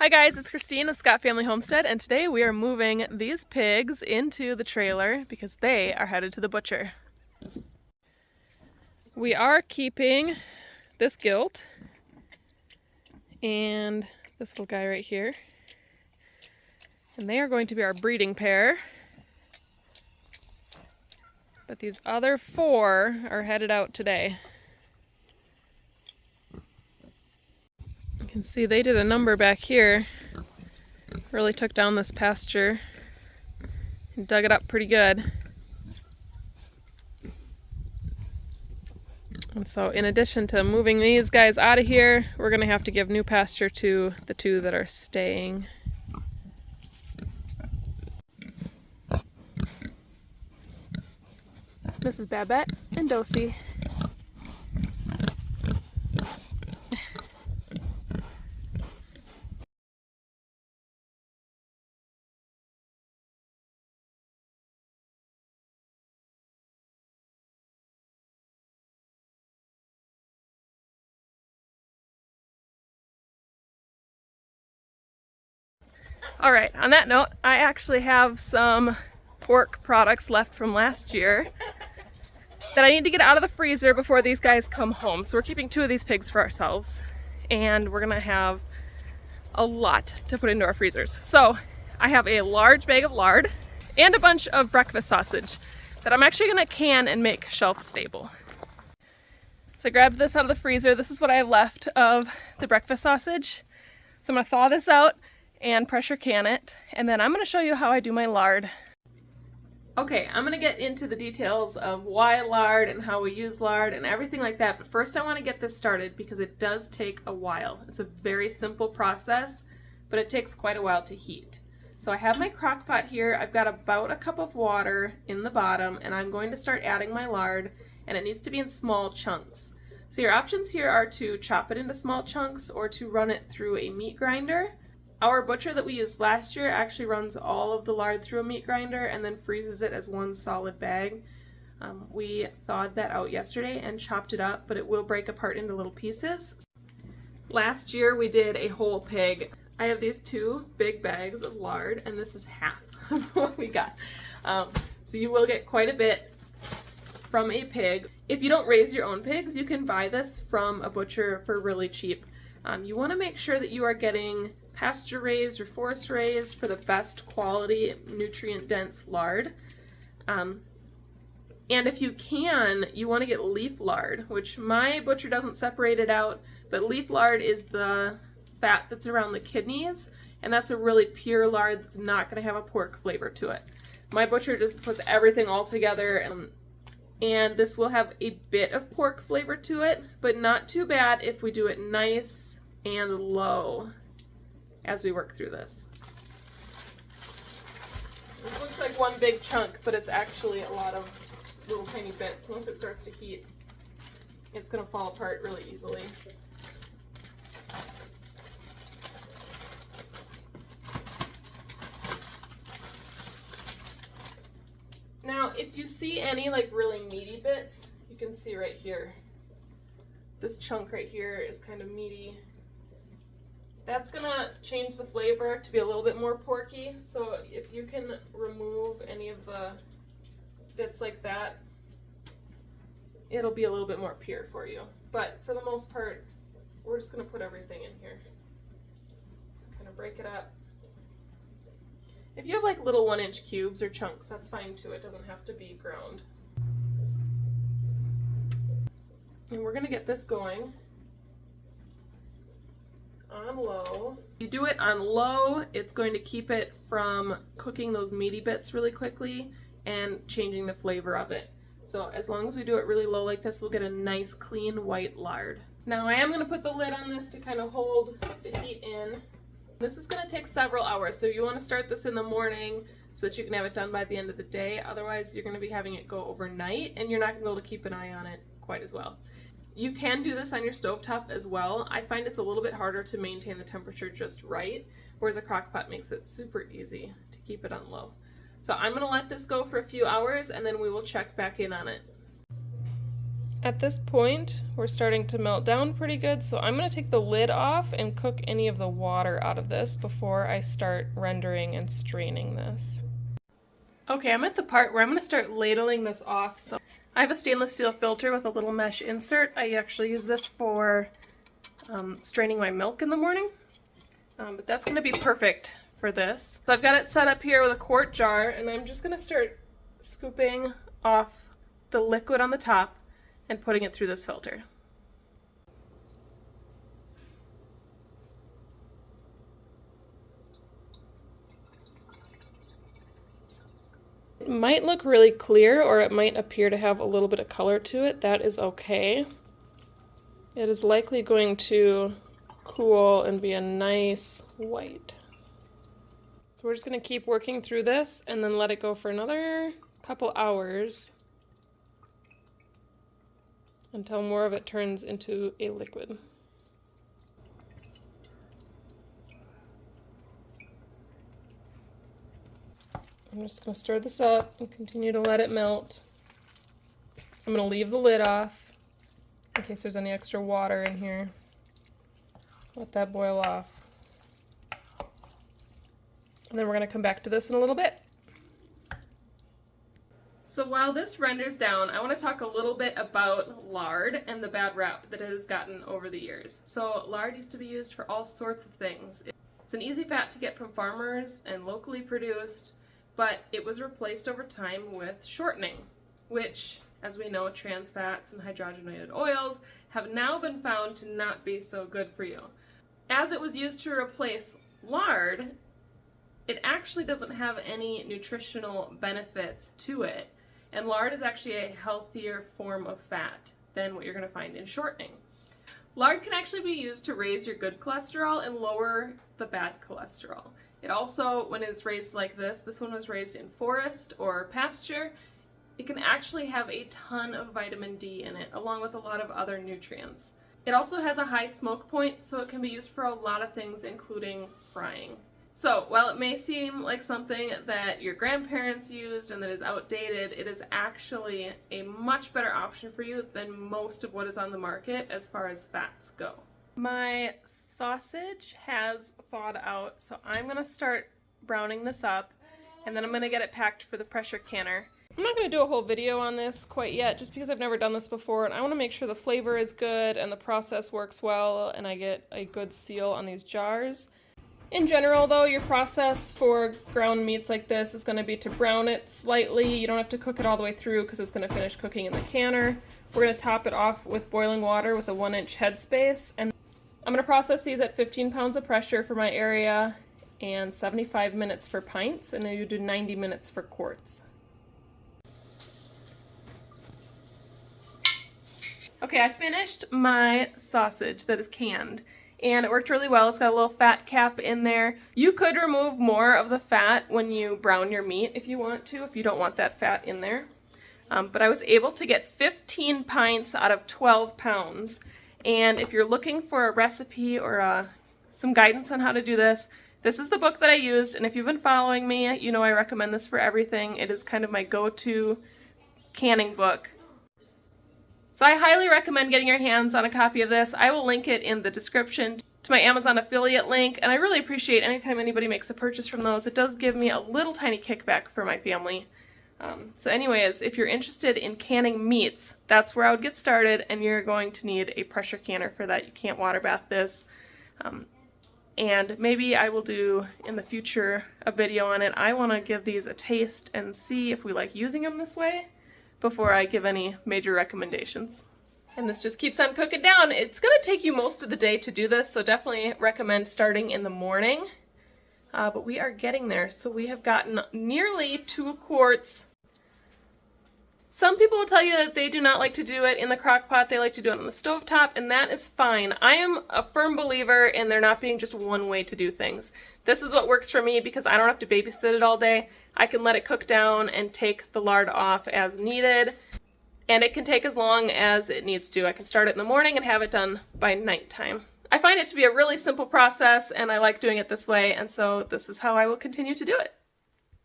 Hi guys, it's Christine with Scott Family Homestead, and today we are moving these pigs into the trailer because they are headed to the butcher. We are keeping this gilt and this little guy right here, and they are going to be our breeding pair. But these other four are headed out today. You can see they did a number back here. Really took down this pasture and dug it up pretty good. And so in addition to moving these guys out of here, we're going to have to give new pasture to the two that are staying. This is Babette and Dosey. All right, on that note, I actually have some pork products left from last year that I need to get out of the freezer before these guys come home. So we're keeping two of these pigs for ourselves, and we're gonna have a lot to put into our freezers. So I have a large bag of lard and a bunch of breakfast sausage that I'm actually gonna can and make shelf stable. So I grabbed this out of the freezer. This is what I have left of the breakfast sausage. So I'm gonna thaw this out and pressure can it, and then I'm going to show you how I do my lard. Okay, I'm going to get into the details of why lard and how we use lard and everything like that, but first I want to get this started because it does take a while. It's a very simple process, but it takes quite a while to heat. So I have my crock pot here. I've got about a cup of water in the bottom, and I'm going to start adding my lard, and it needs to be in small chunks. So your options here are to chop it into small chunks or to run it through a meat grinder. Our butcher that we used last year actually runs all of the lard through a meat grinder and then freezes it as one solid bag. We thawed that out yesterday and chopped it up, but it will break apart into little pieces. Last year we did a whole pig. I have these two big bags of lard, and this is half of what we got. So you will get quite a bit from a pig. If you don't raise your own pigs, you can buy this from a butcher for really cheap. You want to make sure that you are getting pasture-raised or forest-raised for the best quality, nutrient-dense lard. And if you can, you want to get leaf lard, which my butcher doesn't separate it out, but leaf lard is the fat that's around the kidneys, and that's a really pure lard that's not going to have a pork flavor to it. My butcher just puts everything all together, and this will have a bit of pork flavor to it, but not too bad if we do it nice and low as we work through this. This looks like one big chunk, but it's actually a lot of little tiny bits. Once it starts to heat, it's going to fall apart really easily. Now, if you see any like really meaty bits, you can see right here. This chunk right here is kind of meaty. That's gonna change the flavor to be a little bit more porky, so if you can remove any of the bits like that, it'll be a little bit more pure for you. But for the most part, we're just gonna put everything in here. Kind of break it up. If you have like little 1-inch cubes or chunks, that's fine too. It doesn't have to be ground. And we're gonna get this going on low. If you do it on low, it's going to keep it from cooking those meaty bits really quickly and changing the flavor of it. So as long as we do it really low like this, we'll get a nice clean white lard. Now I am going to put the lid on this to kind of hold the heat in. This is going to take several hours, so you want to start this in the morning so that you can have it done by the end of the day. Otherwise you're going to be having it go overnight and you're not going to be able to keep an eye on it quite as well. You can do this on your stovetop as well. I find it's a little bit harder to maintain the temperature just right, whereas a crock pot makes it super easy to keep it on low. So I'm going to let this go for a few hours and then we will check back in on it. At this point, we're starting to melt down pretty good, so I'm going to take the lid off and cook any of the water out of this before I start rendering and straining this. Okay, I'm at the part where I'm going to start ladling this off. So I have a stainless steel filter with a little mesh insert. I actually use this for straining my milk in the morning, but that's going to be perfect for this. So I've got it set up here with a quart jar, and I'm just going to start scooping off the liquid on the top and putting it through this filter. It might look really clear, or it might appear to have a little bit of color to it. That is okay. It is likely going to cool and be a nice white. So we're just going to keep working through this and then let it go for another couple hours until more of it turns into a liquid. I'm just going to stir this up and continue to let it melt. I'm going to leave the lid off in case there's any extra water in here. Let that boil off. And then we're going to come back to this in a little bit. So while this renders down, I want to talk a little bit about lard and the bad rap that it has gotten over the years. So lard used to be used for all sorts of things. It's an easy fat to get from farmers and locally produced, but it was replaced over time with shortening, which, as we know, trans fats and hydrogenated oils have now been found to not be so good for you. As it was used to replace lard, it actually doesn't have any nutritional benefits to it. And lard is actually a healthier form of fat than what you're going to find in shortening. Lard can actually be used to raise your good cholesterol and lower the bad cholesterol. It also, when it's raised like this one was raised in forest or pasture, it can actually have a ton of vitamin D in it, along with a lot of other nutrients. It also has a high smoke point, so it can be used for a lot of things, including frying. So, while it may seem like something that your grandparents used and that is outdated, it is actually a much better option for you than most of what is on the market as far as fats go. My sausage has thawed out, so I'm going to start browning this up, and then I'm going to get it packed for the pressure canner. I'm not going to do a whole video on this quite yet, just because I've never done this before, and I want to make sure the flavor is good and the process works well, and I get a good seal on these jars. In general, though, your process for ground meats like this is going to be to brown it slightly. You don't have to cook it all the way through because it's going to finish cooking in the canner. We're going to top it off with boiling water with a 1-inch headspace, and I'm going to process these at 15 pounds of pressure for my area and 75 minutes for pints, and then you do 90 minutes for quarts. Okay, I finished my sausage that is canned, and it worked really well. It's got a little fat cap in there. You could remove more of the fat when you brown your meat if you want to, if you don't want that fat in there. But I was able to get 15 pints out of 12 pounds. And if you're looking for a recipe or some guidance on how to do this, this is the book that I used. And if you've been following me, you know I recommend this for everything. It is kind of my go-to canning book. So I highly recommend getting your hands on a copy of this. I will link it in the description to my Amazon affiliate link, and I really appreciate anytime anybody makes a purchase from those. It does give me a little tiny kickback for my family. So anyways, if you're interested in canning meats, that's where I would get started, and you're going to need a pressure canner for that. You can't water bath this. And maybe I will do in the future a video on it. I want to give these a taste and see if we like using them this way before I give any major recommendations. And this just keeps on cooking down. It's going to take you most of the day to do this, so definitely recommend starting in the morning. But we are getting there. So we have gotten nearly 2 quarts. Some people will tell you that they do not like to do it in the crock pot. They like to do it on the stovetop, and that is fine. I am a firm believer in there not being just one way to do things. This is what works for me because I don't have to babysit it all day. I can let it cook down and take the lard off as needed, and it can take as long as it needs to. I can start it in the morning and have it done by nighttime. I find it to be a really simple process, and I like doing it this way, and so this is how I will continue to do it.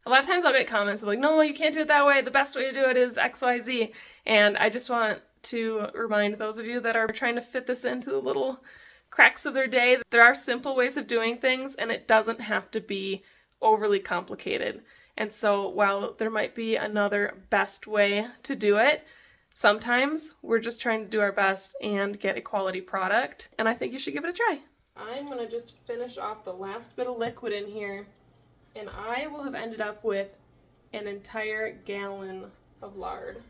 A lot of times I'll get comments of like, no, you can't do it that way. The best way to do it is XYZ. And I just want to remind those of you that are trying to fit this into the little cracks of their day. There are simple ways of doing things, and it doesn't have to be overly complicated. And so while there might be another best way to do it, sometimes we're just trying to do our best and get a quality product, and I think you should give it a try. I'm going to just finish off the last bit of liquid in here, and I will have ended up with an entire gallon of lard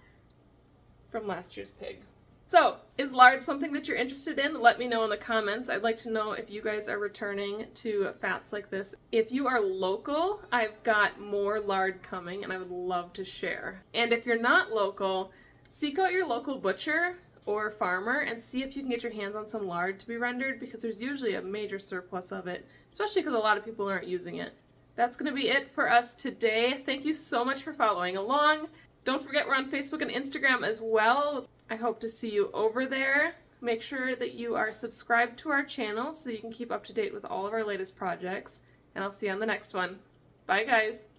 from last year's pig. So, is lard something that you're interested in? Let me know in the comments. I'd like to know if you guys are returning to fats like this. If you are local, I've got more lard coming and I would love to share. And if you're not local, seek out your local butcher or farmer and see if you can get your hands on some lard to be rendered, because there's usually a major surplus of it, especially because a lot of people aren't using it. That's going to be it for us today. Thank you so much for following along. Don't forget we're on Facebook and Instagram as well. I hope to see you over there. Make sure that you are subscribed to our channel so you can keep up to date with all of our latest projects. And I'll see you on the next one. Bye guys!